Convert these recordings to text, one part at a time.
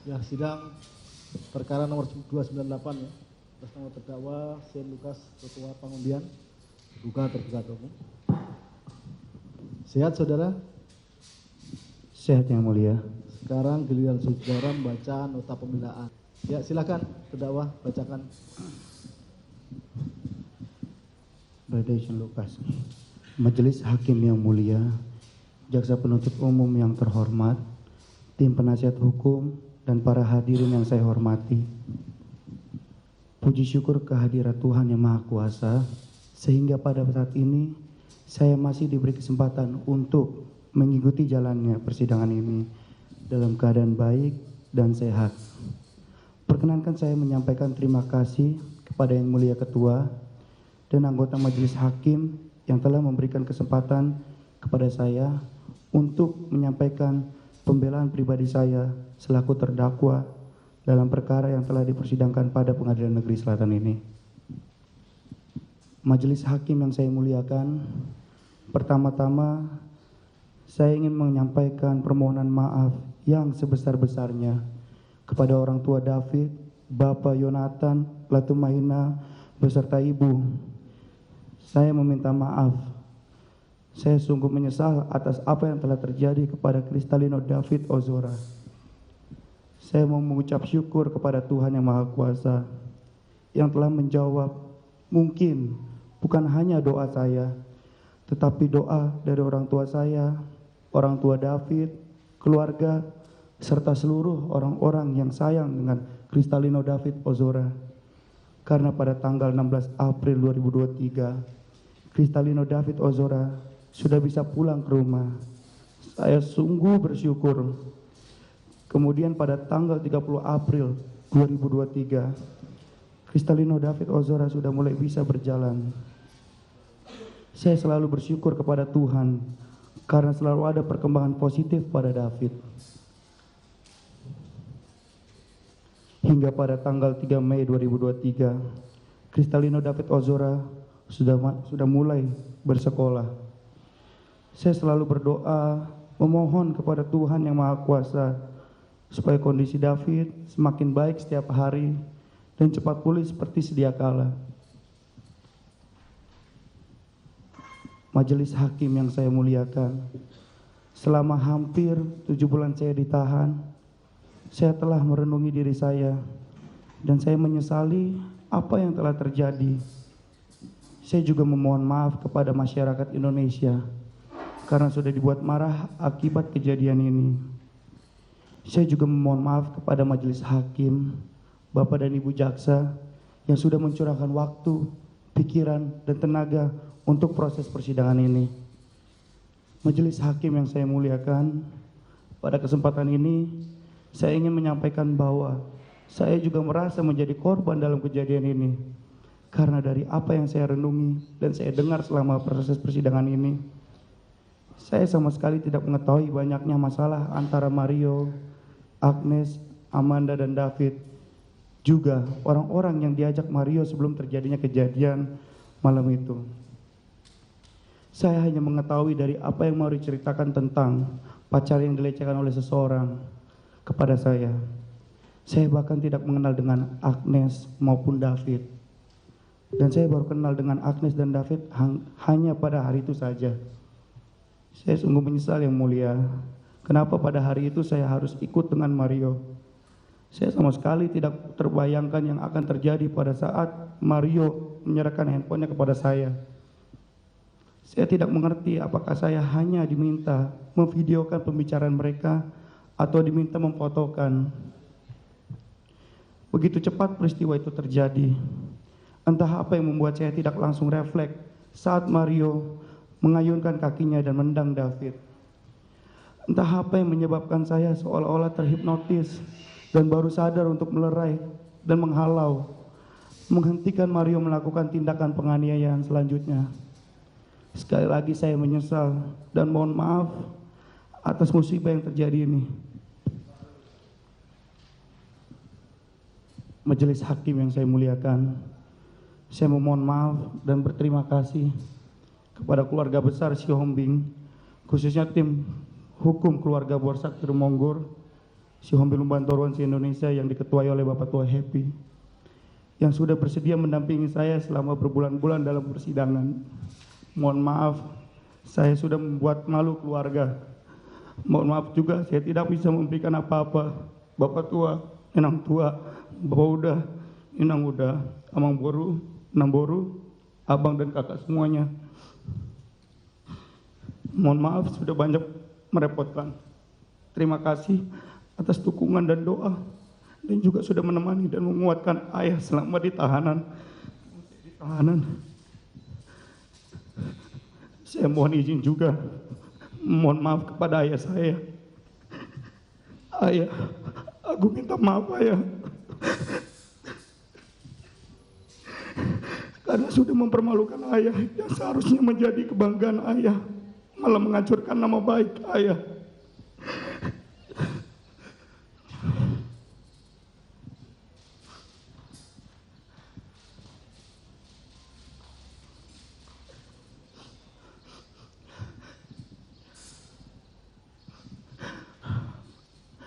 Ya, sidang perkara nomor 298 ya. Atas nama terdakwa Shane Lucas, Ketua Pangundian, terbuka umum. Sehat saudara? Sehat yang mulia. Sekarang giliran saudara membaca nota pembelaan. Ya, silakan terdakwa bacakan. Brother Shane Lucas. Majelis Hakim yang mulia, Jaksa Penuntut Umum yang terhormat, tim penasihat hukum, dan para hadirin yang saya hormati. Puji syukur kehadirat Tuhan Yang Maha Kuasa, sehingga pada saat ini saya masih diberi kesempatan untuk mengikuti jalannya persidangan ini dalam keadaan baik dan sehat. Perkenankan saya menyampaikan terima kasih kepada Yang Mulia Ketua dan anggota Majelis Hakim yang telah memberikan kesempatan kepada saya untuk menyampaikan pembelaan pribadi saya selaku terdakwa dalam perkara yang telah dipersidangkan pada Pengadilan Negeri Selatan ini. Majelis Hakim yang saya muliakan, pertama-tama saya ingin menyampaikan permohonan maaf yang sebesar-besarnya kepada orang tua David, Bapak Yonatan Latumahina beserta Ibu. Saya meminta maaf. Saya sungguh menyesal atas apa yang telah terjadi kepada Kristalino David Ozora. Saya mau mengucap syukur kepada Tuhan Yang Maha Kuasa yang telah menjawab mungkin bukan hanya doa saya, tetapi doa dari orang tua saya, orang tua David, keluarga, serta seluruh orang-orang yang sayang dengan Kristalino David Ozora. Karena pada tanggal 16 April 2023, Kristalino David Ozora sudah bisa pulang ke rumah. Saya sungguh bersyukur. Kemudian pada tanggal 30 April 2023, Kristalino David Ozora sudah mulai bisa berjalan. Saya selalu bersyukur kepada Tuhan karena selalu ada perkembangan positif pada David. Hingga pada tanggal 3 Mei 2023, Kristalino David Ozora sudah mulai bersekolah. Saya selalu berdoa, memohon kepada Tuhan Yang Maha Kuasa supaya kondisi David semakin baik setiap hari dan cepat pulih seperti sedia kala. Majelis Hakim yang saya muliakan, selama hampir 7 bulan saya ditahan, saya telah merenungi diri saya dan saya menyesali apa yang telah terjadi. Saya juga memohon maaf kepada masyarakat Indonesia karena sudah dibuat marah akibat kejadian ini. Saya juga memohon maaf kepada Majelis Hakim, Bapak dan Ibu Jaksa yang sudah mencurahkan waktu, pikiran, dan tenaga untuk proses persidangan ini. Majelis Hakim yang saya muliakan, pada kesempatan ini saya ingin menyampaikan bahwa saya juga merasa menjadi korban dalam kejadian ini. Karena dari apa yang saya renungi dan saya dengar selama proses persidangan ini, saya sama sekali tidak mengetahui banyaknya masalah antara Mario, Agnes, Amanda, dan David. Juga orang-orang yang diajak Mario sebelum terjadinya kejadian malam itu. Saya hanya mengetahui dari apa yang Mario ceritakan tentang pacar yang dilecehkan oleh seseorang kepada saya. Saya bahkan tidak mengenal dengan Agnes maupun David. Dan saya baru kenal dengan Agnes dan David hanya pada hari itu saja. Saya sungguh menyesal Yang Mulia. Kenapa pada hari itu saya harus ikut dengan Mario? Saya sama sekali tidak terbayangkan yang akan terjadi pada saat Mario menyerahkan handphonenya kepada saya. Saya tidak mengerti apakah saya hanya diminta memvideokan pembicaraan mereka atau diminta memfotokan. Begitu cepat peristiwa itu terjadi. Entah apa yang membuat saya tidak langsung refleks saat Mario mengayunkan kakinya dan menendang David. Entah apa yang menyebabkan saya seolah-olah terhipnotis dan baru sadar untuk melerai dan menghalau, menghentikan Mario melakukan tindakan penganiayaan selanjutnya. Sekali lagi saya menyesal dan mohon maaf atas musibah yang terjadi ini. Majelis Hakim yang saya muliakan, saya memohon maaf dan berterima kasih kepada keluarga besar Sihombing, khususnya tim hukum keluarga Borsak Tirumonggur, si Hombil Lumbantoruan se-Indonesia yang diketuai oleh Bapak Tua Happy, yang sudah bersedia mendampingi saya selama berbulan-bulan dalam persidangan. Mohon maaf, saya sudah membuat malu keluarga. Mohon maaf juga saya tidak bisa memberikan apa-apa. Bapak Tua, Inang Tua, Bapak Uda, Inang Uda, Amang Boru, Enam Boru, Abang dan kakak semuanya. Mohon maaf sudah banyak merepotkan. Terima kasih atas dukungan dan doa, dan juga sudah menemani dan menguatkan ayah selama di tahanan. Saya mohon izin juga, mohon maaf kepada ayah saya. Ayah, aku minta maaf ayah, karena sudah mempermalukan ayah yang seharusnya menjadi kebanggaan ayah, malah menghancurkan nama baik ayah.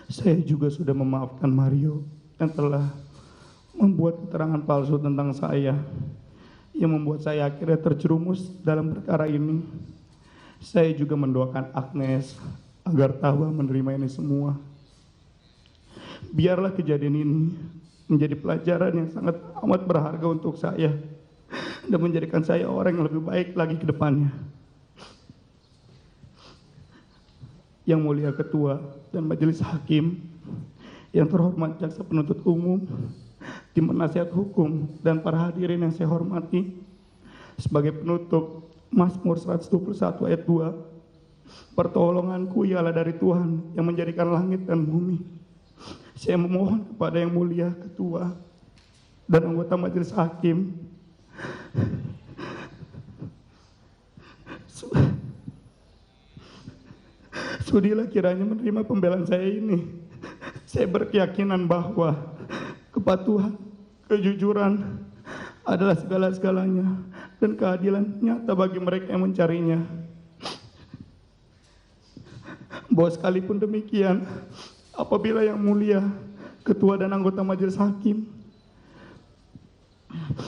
Saya juga sudah memaafkan Mario yang telah membuat keterangan palsu tentang saya, yang membuat saya akhirnya terjerumus dalam perkara ini. Saya juga mendoakan Agnes agar tabah menerima ini semua. Biarlah kejadian ini menjadi pelajaran yang sangat amat berharga untuk saya dan menjadikan saya orang yang lebih baik lagi ke depannya. Yang mulia Ketua dan Majelis Hakim, yang terhormat Jaksa Penuntut Umum, tim penasihat hukum, dan para hadirin yang saya hormati, sebagai penutup Mazmur 121 ayat 2, pertolonganku ialah dari Tuhan yang menjadikan langit dan bumi. Saya memohon kepada yang mulia Ketua dan anggota Majelis Hakim, sudilah kiranya menerima pembelaan saya ini. Saya berkeyakinan bahwa kepatuhan, kejujuran adalah segala-segalanya, dan keadilan nyata bagi mereka yang mencarinya. Bahwa sekalipun demikian, apabila yang mulia Ketua dan anggota Majelis Hakim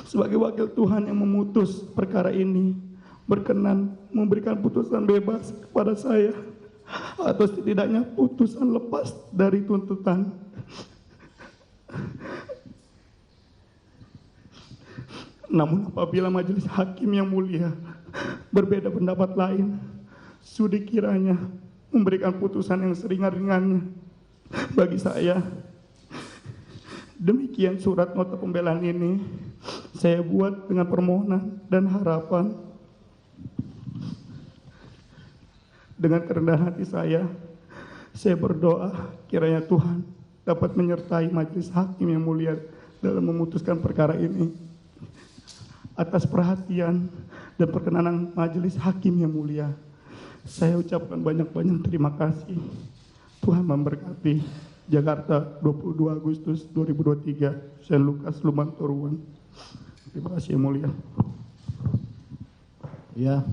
sebagai wakil Tuhan yang memutus perkara ini berkenan memberikan putusan bebas kepada saya, atau setidaknya putusan lepas dari tuntutan, namun apabila Majelis Hakim yang mulia berbeda pendapat lain, sudi kiranya memberikan putusan yang seringan-ringannya bagi saya. Demikian surat nota pembelaan ini saya buat dengan permohonan dan harapan. Dengan kerendahan hati saya berdoa kiranya Tuhan dapat menyertai Majelis Hakim yang mulia dalam memutuskan perkara ini. Atas perhatian dan perkenanan Majelis Hakim yang mulia, saya ucapkan banyak-banyak terima kasih. Tuhan memberkati. Jakarta, 22 Agustus 2023, Saint Lukas Lumbantoruan. Terima kasih yang mulia. Ya.